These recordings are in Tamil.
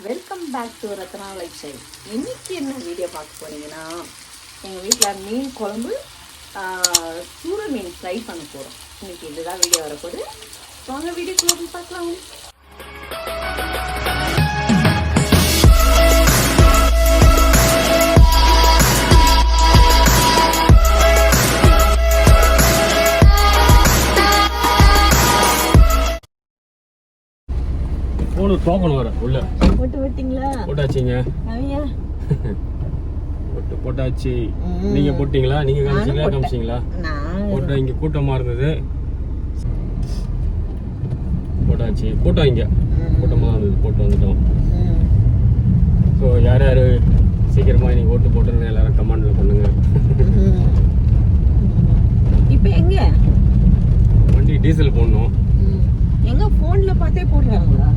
Welcome back to Ratna lifestyle. இன்னைக்கு என்ன வீடியோ பார்க்க போறீங்கன்னா, எங்கள் வீட்டில் மீன் குழம்பு, சூர மீன் ஃப்ரை பண்ண போகிறோம். இன்னைக்கு இதுதான் வீடியோ வரப்போகுது. வாங்க வீடியோக்குள்ள போய் பார்க்கலாம். போன டோக்கன் வர உள்ள போட்டு விட்டீங்களா? போட்டாச்சுங்க. அவையா போட்டாச்சு. நீங்க போட்டீங்களா? நீங்க காமிச்சீங்களா? போட்டா இங்க கூட்டமா இருந்தது. போட்டாச்சு. கூட்டம் இங்க கூட்டமா இருந்தது. போட்டு வந்துட்டோம். ஸோ யார் யார் சீக்கிரமா இன்னைக்கு ஓட்டு போட்டுருங்க எல்லாரும் கமெண்ட்ல பண்ணுங்க. இப்போ எங்க வண்டி டீசல் போடணும். எங்க போன்ல பார்த்தே போடுறாங்களா?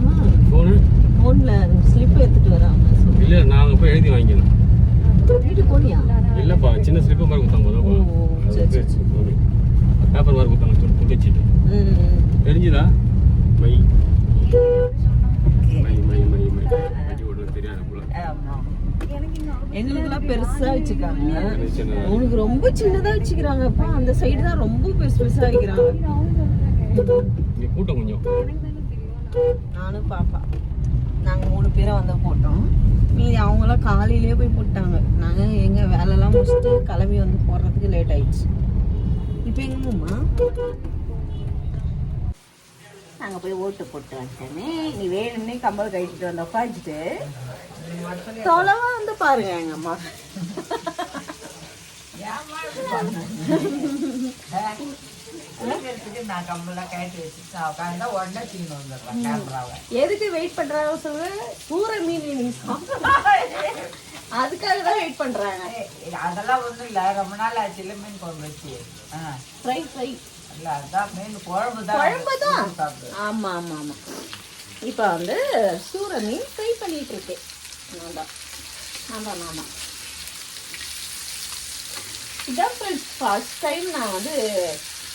போன்ல ஸ்லிப் எடுத்துட்டு வராங்க. இல்ல நாங்க போய் எழுதி வாங்கிக்கணும். வீட்டு போனியா? இல்லப்பா, சின்ன ஸ்லிப் மாதிரி கொடுத்தாங்க. பேப்பர் மாதிரி கொடுத்தாங்க. புடிச்சிட்டு தெரிஞ்சுதா? My my my my my வண்டி ஓடுறது தெரியாது போல. எங்களுக்கெல்லாம் பெருசா வச்சுக்காங்க. உனக்கு ரொம்ப சின்னதா வச்சுக்கிறாங்கப்பா. அந்த சைடு தான் ரொம்ப பெருசு பெருசா வைக்கிறாங்க. இங்க கூட்டம் கொஞ்சம். நானும் பாப்பா நாங்க 3 பேரை வந்து போட்டோம். மீதி அவங்களாம் காலையிலேயே போய் போட்டாங்க. நாங்க எங்க வேலைலாம் முடிச்சுட்டு கிளம்பி வந்து போடுறதுக்கு லேட் ஆயிடுச்சு. இப்போ எங்கம்மா நாங்க போய் ஓட்டு போட்டு வந்துட்டோமே. நீ வேணும்னே கம்பல் கழிச்சிட்டு வந்து உட்காந்துட்டு தொலைவா வந்து பாருங்க எங்க அம்மா. எதுக்கு வெயிட் பண்றாங்க சொல்லு? சூர மீன் அதுக்காக தான் வெயிட் பண்றாங்க. அதெல்லாம் ஒண்ணும் இல்ல, ரொம்ப நாள் ஆச்சு. இல்ல மீன் குழம்பு வச்சு ஃப்ரை ஃப்ரை இல்ல, அதான் மீன் குழம்பு தான். ஆமா ஆமா ஆமா. இப்ப வந்து சூர மீன் ஃப்ரை பண்ணிட்டு இருக்கேன். ஆமா இதான் ஃப்ரெண்ட்ஸ் ஃபர்ஸ்ட் டைம் நான் வந்து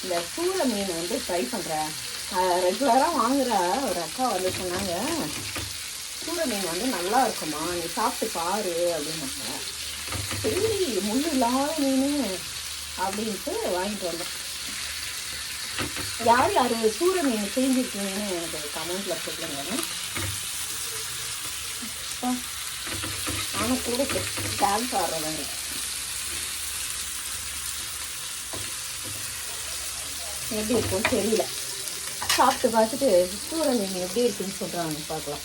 இந்த சூர மீன் வந்து ட்ரை பண்ணுறேன். ரெகுலராக வாங்குற ஒரு அக்கா வந்து சொன்னாங்க, சூர மீன் வந்து நல்லா இருக்குமா, நீ சாப்பிட்டு பாரு அப்படின்னாங்க. சரி முள் இல்லாத மீன் அப்படின்ட்டு வாங்கிட்டு வந்தேன். யார் யார் சூர மீன் செஞ்சுருக்கீங்கன்னு எனக்கு கமெண்ட்டில் சொல்லுங்க. ஆனால் கூட டான்ஸ் ஆடுறவங்க எப்படி இருக்கும் தெரியல. சாப்பிட்டு பார்த்துட்டு சூர மீன் எப்படி இருக்குன்னு சொல்கிறாங்க, பார்க்கலாம்.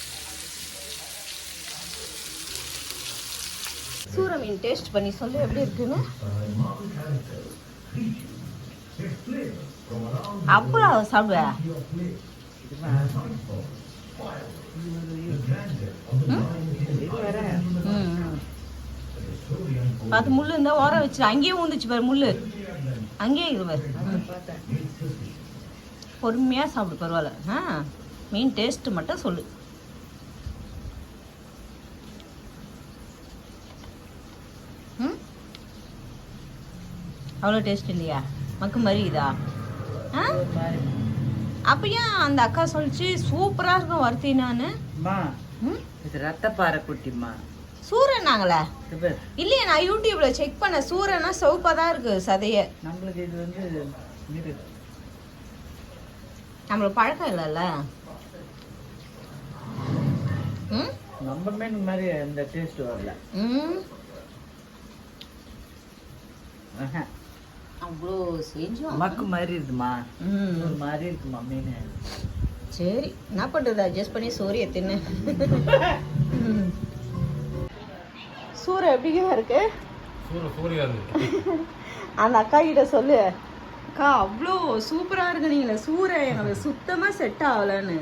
சூர மீன் டேஸ்ட் பண்ணி சொல்லு எப்படி இருக்குன்னு. அப்புறம் சாப்பிடுவேன். பார்த்து முள்ளு இருந்தால் ஓர வச்சு அங்கேயே ஊந்துச்சு பாரு. முள்ளு அங்கேயே இது பாரு. பொறுமையாக சாப்பிடு, பரவாயில்ல. மீன் டேஸ்ட்டு மட்டும் சொல்லு. அவ்வளோ டேஸ்ட் இல்லையா? மக்கு மாதிரி இதா? அப்போ ஏன் அந்த அக்கா சொல்லிச்சு சூப்பராக இருக்கும் வறுத்தினான்னு? இது ரத்தப்பாறை குட்டிமா. சூரனாங்களே இல்லையா? நான் யூடியூப்ல செக் பண்ண, சூரனா சவுப்பா தான் இருக்கு சதைய. நம்மளுக்கு இது வந்து நம்மளுக்கு பழக்கம் இல்லைல்ல. நம்ம மீன் மாதிரி இந்த டேஸ்ட் வரல. அவ்வளோ செஞ்சோம். மக்கு மாதிரி இருக்குமா? ஒரு மாதிரி இருக்குமா மீன். சரி என்ன பண்றது, அட்ஜஸ்ட் பண்ணி சோரிய தின்னு. சூரை எப்படிங்க இருக்கு? அந்த அக்கா கிட்ட சொல்லு, அக்கா அவ்வளோ சூப்பராக இருக்கு, நீங்களே சூரை எங்களுக்கு சுத்தமாக செட் ஆகலன்னு.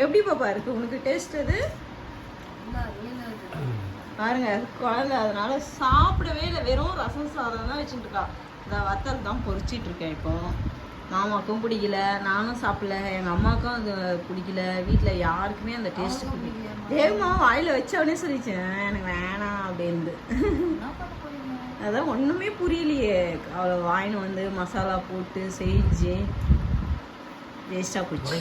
எப்படி பாப்பா இருக்கு உனக்கு டேஸ்ட்? அது பாருங்க குழந்தை அதனால சாப்பிடவே இல்லை. வெறும் ரசம் சாதம் தான் வச்சுட்டு இருக்கா. இந்த வத்தல் தான் பொரிச்சிட்டு இருக்கேன். இப்போ மாமாவுக்கும் பிடிக்கல, நானும் சாப்பிடல, எங்கள் அம்மாவுக்கும் அது பிடிக்கல, வீட்டில் யாருக்குமே அந்த டேஸ்ட் பிடிக்கல. தேவமா வாயில் வச்சவனே சொல்லிச்சேன் எனக்கு வேணாம் அப்படின்னு. அதான் ஒன்றுமே புரியலையே. அவ்வளோ வாங்கின்னு வந்து மசாலா போட்டு செஞ்சு வேஸ்ட்டாக போச்சு.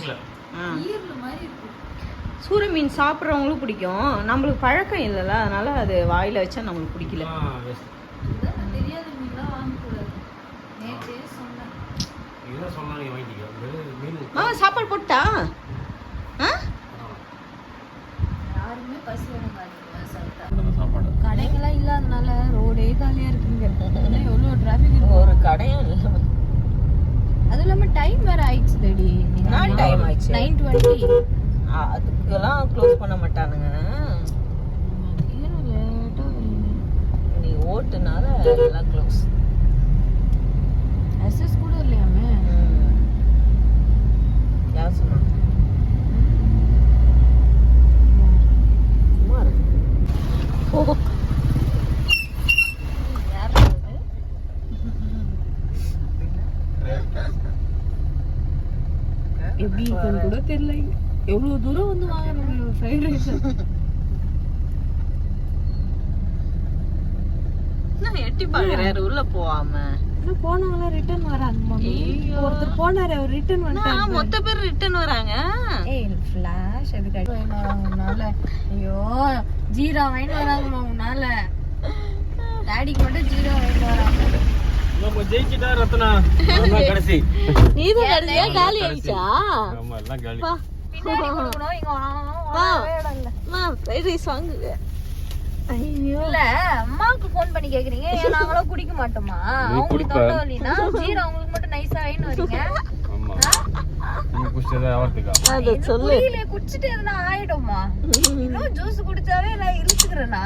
சூர மீன் சாப்பிட்றவங்களும் பிடிக்கும், நம்மளுக்கு பழக்கம் இல்லைல்ல, அதனால அது வாயில் வச்சா நம்மளுக்கு பிடிக்கல. தெரியாத மீன்லாம் வாங்கக்கூடாது. நேற்றே சொன்னேன். இதெல்லாம் சொன்னா நீ வாங்கிக்க. மீன் மாமா சாப்பாடு போட்டா? ஆ யாருமே பசி வேணுங்காதீங்க சாப்பிட்டா. சாப்பாடு கடைங்கெல்லாம் இல்லாதனால ரோடே காலியாக இருக்குங்க. எவ்வளோ டிராஃபிக். ஒரு கடையும் இல்லை. அதுவும் இல்லாமல் டைம் வேறு ஆயிடுச்சு தேடி. நான் டைம் ஆயிடுச்சு. 9:20. அதுக்கெல்லாம் க்ளோஸ் பண்ண மாட்டானுங்க. நீ ஓட்டுனால எல்லாம் க்ளோஸ். எஸ்எஸ் கூட இல்லையாமே. யார் சொன்னா? சும்மா இருக்கு. யார் சொல்றது? எப்படி இருக்குன்னு கூட தெரியல. எவ்வளோ தூரம் வந்து வாங்கணும் ஃப்ரைட் ரைஸ். நான் எட்டி பாக்குறாரு உள்ள போகாம. போனவங்களாம் ரிட்டர்ன் வராங்க மம்மி. ஒருத்தர் போனாரு, அவர் ரிட்டர்ன் வந்துட்டாங்க. மொத்த பேர் ரிட்டர்ன் வராங்க. ஏய் ஃபிளாஷ் எதுக்கு வராங்கனால? ஐயோ ஜீரா வாங்கி வராங்க உன்னால. டாடிக்கு மட்டும் ஜீரா வாங்கி வராங்க. நம்ம ஜெயிச்சிட்டா ரத்னா. அதான் கடைசி. நீதான் கடைசியா காலி ஆயிடுச்சா? ஆமா எல்லாம் காலி. பின்னாடி கொடுக்கணும். இங்க வாங்கவே இடம் இல்ல. ஃப்ரைட் ரைஸ் வாங்குங்க. ஐயோ இல்ல அம்மாவுக்கு ஃபோன் பண்ணி கேக்குறீங்க. ஏன் நாங்களும் குடிக்க மாட்டோமா? நீ அவங்களுக்கு குடிப்ப. தொண்டை வலினா ஜீரா அவங்களுக்கு மட்டும் நைஸா வாங்கின்னு வரீங்க. ஆமா நீ குடிச்சதா ஆவறதுக்கா? அத சொல்லு. குடியில குடிச்சிட்டு எதுனா ஆயிடுமா? இன்னும் ஜூஸ் குடிச்சாவே நான் இழுத்துக்கிறேனா?